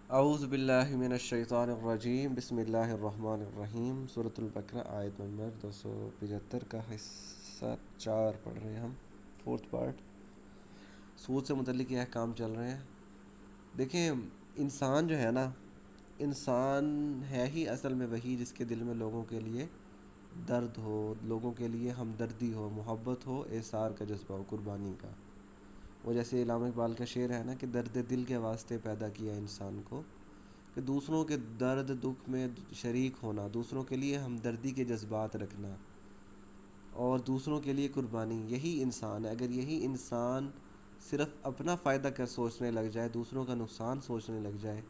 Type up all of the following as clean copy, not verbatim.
اعوذ باللہ من الشیطان الرجیم، بسم اللہ الرحمن الرحیم۔ سورۃ البقرہ آیت نمبر 275 کا حصہ 4 پڑھ رہے ہیں ہم، فورتھ پارٹ۔ سود سے متعلق یہ احکام چل رہے ہیں۔ دیکھیں، انسان جو ہے نا، انسان ہے ہی اصل میں وہی جس کے دل میں لوگوں کے لیے درد ہو، لوگوں کے لیے ہمدردی ہو، محبت ہو، احسار کا جذبہ ہو، قربانی کا۔ وہ جیسے علامہ اقبال کا شعر ہے نا کہ درد دل کے واسطے پیدا کیا انسان کو، کہ دوسروں کے درد دکھ میں شریک ہونا، دوسروں کے لیے ہمدردی کے جذبات رکھنا اور دوسروں کے لیے قربانی، یہی انسان ہے۔ اگر یہی انسان صرف اپنا فائدہ کر سوچنے لگ جائے، دوسروں کا نقصان سوچنے لگ جائے،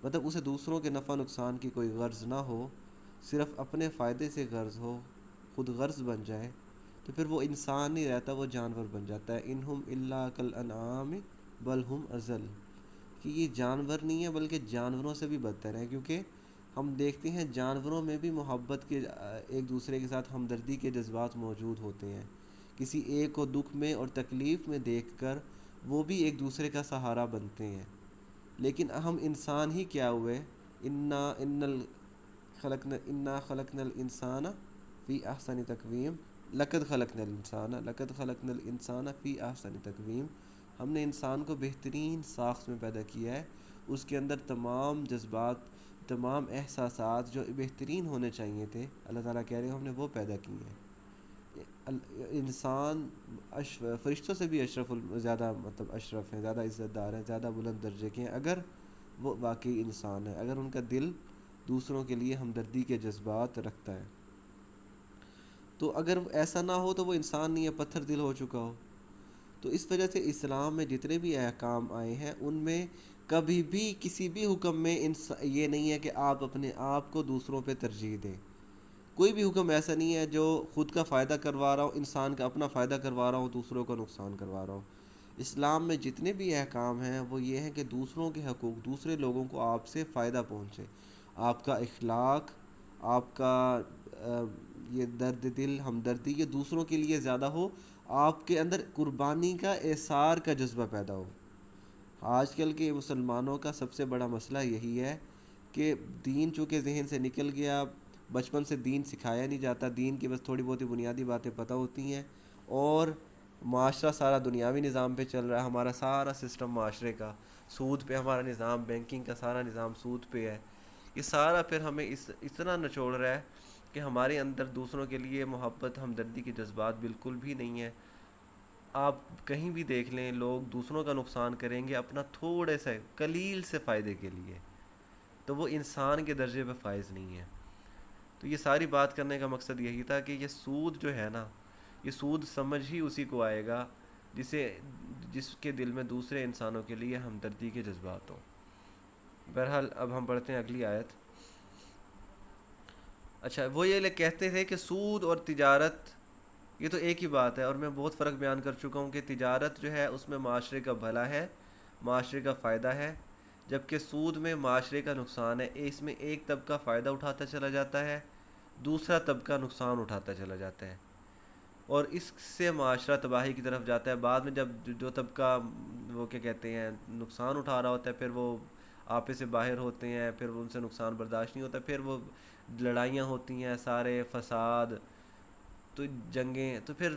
مطلب اسے دوسروں کے نفع نقصان کی کوئی غرض نہ ہو، صرف اپنے فائدے سے غرض ہو، خود غرض بن جائے، تو پھر وہ انسان نہیں رہتا، وہ جانور بن جاتا ہے۔ انہم الا کالانعام بل ہم اضل، کہ یہ جانور نہیں ہے بلکہ جانوروں سے بھی بدتر ہے، کیونکہ ہم دیکھتے ہیں جانوروں میں بھی محبت کے، ایک دوسرے کے ساتھ ہمدردی کے جذبات موجود ہوتے ہیں۔ کسی ایک کو دکھ میں اور تکلیف میں دیکھ کر وہ بھی ایک دوسرے کا سہارا بنتے ہیں۔ لیکن ہم انسان ہی کیا ہوئے؟ انا خلقنا الانسان فی احسن تقویم، لقد خلقنا الانسان فی احسن تقویم۔ ہم نے انسان کو بہترین ساخت میں پیدا کیا ہے، اس کے اندر تمام جذبات، تمام احساسات جو بہترین ہونے چاہیے تھے، اللہ تعالیٰ کہہ رہے ہیں ہم نے وہ پیدا کیے ہیں۔ انسان فرشتوں سے بھی زیادہ اشرف ہیں، زیادہ عزت دار ہیں، زیادہ بلند درجے کے ہیں، اگر وہ واقعی انسان ہے، اگر ان کا دل دوسروں کے لیے ہمدردی کے جذبات رکھتا ہے۔ تو اگر ایسا نہ ہو تو وہ انسان نہیں ہے، پتھر دل ہو چکا ہو۔ تو اس وجہ سے اسلام میں جتنے بھی احکام آئے ہیں ان میں کبھی بھی کسی بھی حکم میں یہ نہیں ہے کہ آپ اپنے آپ کو دوسروں پہ ترجیح دیں۔ کوئی بھی حکم ایسا نہیں ہے جو خود کا فائدہ کروا رہا ہو، انسان کا اپنا فائدہ کروا رہا ہو، دوسروں کا نقصان کروا رہا ہو۔ اسلام میں جتنے بھی احکام ہیں وہ یہ ہیں کہ دوسروں کے حقوق، دوسرے لوگوں کو آپ سے فائدہ پہنچے، آپ کا اخلاق، آپ کا یہ درد دل، ہمدردی، یہ دوسروں کے لیے زیادہ ہو، آپ کے اندر قربانی کا، احسار کا جذبہ پیدا ہو۔ آج کل کے مسلمانوں کا سب سے بڑا مسئلہ یہی ہے کہ دین چونکہ ذہن سے نکل گیا، بچپن سے دین سکھایا نہیں جاتا، دین کی بس تھوڑی بہت بنیادی باتیں پتہ ہوتی ہیں، اور معاشرہ سارا دنیاوی نظام پہ چل رہا ہے، ہمارا سارا سسٹم معاشرے کا سود پہ، ہمارا نظام بینکنگ کا سارا نظام سود پہ ہے۔ یہ سارا پھر ہمیں اتنا نچوڑ رہا ہے کہ ہمارے اندر دوسروں کے لیے محبت، ہمدردی کے جذبات بالکل بھی نہیں ہے۔ آپ کہیں بھی دیکھ لیں، لوگ دوسروں کا نقصان کریں گے اپنا تھوڑے سے قلیل سے فائدے کے لیے، تو وہ انسان کے درجے پہ فائز نہیں ہے۔ تو یہ ساری بات کرنے کا مقصد یہی تھا کہ یہ سود جو ہے نا، یہ سود سمجھ ہی اسی کو آئے گا جس کے دل میں دوسرے انسانوں کے لیے ہمدردی کے جذبات ہوں۔ بہرحال اب ہم پڑھتے ہیں اگلی آیت۔ اچھا، وہ یہ کہتے تھے کہ سود اور تجارت یہ تو ایک ہی بات ہے، اور میں بہت فرق بیان کر چکا ہوں کہ تجارت جو ہے اس میں معاشرے کا بھلا ہے، معاشرے کا فائدہ ہے، جبکہ سود میں معاشرے کا نقصان ہے۔ اس میں ایک طبقہ فائدہ اٹھاتا چلا جاتا ہے، دوسرا طبقہ نقصان اٹھاتا چلا جاتا ہے، اور اس سے معاشرہ تباہی کی طرف جاتا ہے۔ بعد میں جب جو طبقہ وہ کیا کہتے ہیں نقصان اٹھا رہا ہوتا ہے، پھر وہ آپے سے باہر ہوتے ہیں، پھر ان سے نقصان برداشت نہیں ہوتا، پھر وہ لڑائیاں ہوتی ہیں، سارے فساد، تو جنگیں، تو پھر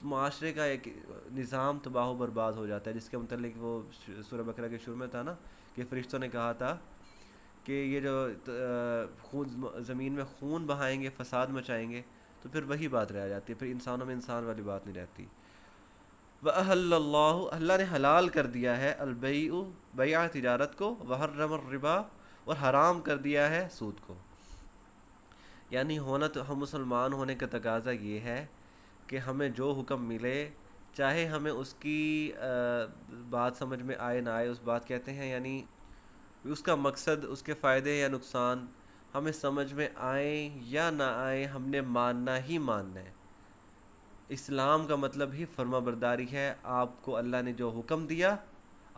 معاشرے کا ایک نظام تباہ و برباد ہو جاتا ہے، جس کے متعلق وہ سورہ بقرہ کے شروع میں تھا نا کہ فرشتوں نے کہا تھا کہ یہ جو خون زمین میں خون بہائیں گے، فساد مچائیں گے، تو پھر وہی بات رہ جاتی ہے، پھر انسانوں میں انسان والی بات نہیں رہتی۔ وَأَحَلَّ اللَّهُ، اللہ نے حلال کر دیا ہے، البیع، بیع تجارت کو، وحرم الربا، اور حرام کر دیا ہے سود کو۔ یعنی ہونا تو ہم مسلمان ہونے کا تقاضا یہ ہے کہ ہمیں جو حکم ملے، چاہے ہمیں اس کی بات سمجھ میں آئے نہ آئے، اس بات کہتے ہیں یعنی اس کا مقصد، اس کے فائدے یا نقصان ہمیں سمجھ میں آئیں یا نہ آئیں، ہم نے ماننا ہی ماننا ہے۔ اسلام کا مطلب ہی فرما برداری ہے۔ آپ کو اللہ نے جو حکم دیا،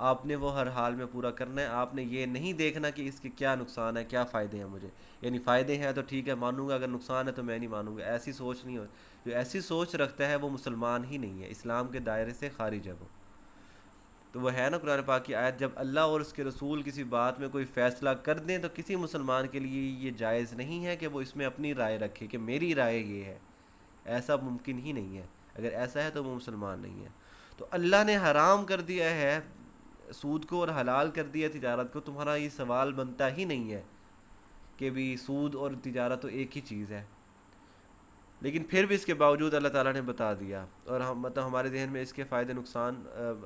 آپ نے وہ ہر حال میں پورا کرنا ہے۔ آپ نے یہ نہیں دیکھنا کہ اس کے کیا نقصان ہے، کیا فائدے ہیں مجھے، یعنی فائدے ہیں تو ٹھیک ہے مانوں گا، اگر نقصان ہے تو میں نہیں مانوں گا۔ ایسی سوچ نہیں ہو، جو ایسی سوچ رکھتا ہے وہ مسلمان ہی نہیں ہے، اسلام کے دائرے سے خارج ہے وہ۔ تو وہ ہے نا قرآن پاک کی آیت، جب اللہ اور اس کے رسول کسی بات میں کوئی فیصلہ کر دیں تو کسی مسلمان کے لیے یہ جائز نہیں ہے کہ وہ اس میں اپنی رائے رکھے کہ میری رائے یہ ہے. ایسا ممکن ہی نہیں ہے. اگر ایسا ہے تو وہ مسلمان نہیں ہے. تو اللہ نے حرام کر دیا ہے سود کو اور حلال کر دیا تجارت کو. تمہارا یہ سوال بنتا ہی نہیں ہے کہ بھی سود اور تجارت تو ایک ہی چیز ہے. لیکن پھر بھی اس کے باوجود اللہ تعالیٰ نے بتا دیا، اور ہم مطلب ہمارے ذہن میں اس کے فائدے نقصان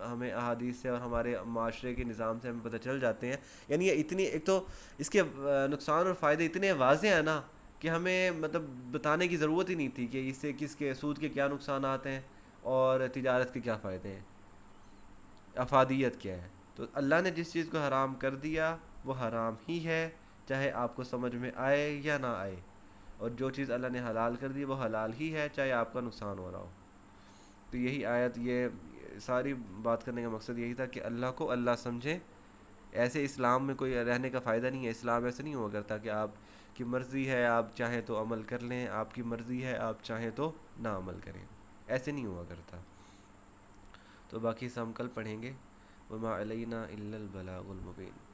ہمیں احادیث سے اور ہمارے معاشرے کے نظام سے ہمیں پتہ چل جاتے ہیں. یعنی یہ اتنی ایک تو اس کے نقصان اور فائدے اتنے واضح ہیں نا کہ ہمیں مطلب بتانے کی ضرورت ہی نہیں تھی کہ اس سے کس کے سود کے کیا نقصانات ہیں اور تجارت کے کیا فائدے ہیں، افادیت کیا ہے. تو اللہ نے جس چیز کو حرام کر دیا وہ حرام ہی ہے، چاہے آپ کو سمجھ میں آئے یا نہ آئے. اور جو چیز اللہ نے حلال کر دی وہ حلال ہی ہے، چاہے آپ کا نقصان ہو رہا ہو. تو یہی آیت، یہ ساری بات کرنے کا مقصد یہی تھا کہ اللہ کو اللہ سمجھیں. ایسے اسلام میں کوئی رہنے کا فائدہ نہیں ہے. اسلام ایسے نہیں ہوا کرتا کہ آپ کی مرضی ہے آپ چاہیں تو عمل کر لیں، آپ کی مرضی ہے آپ چاہیں تو نہ عمل کریں. ایسے نہیں ہوا کرتا. تو باقی ہم کل پڑھیں گے. وما علینا الا البلاغ المبین.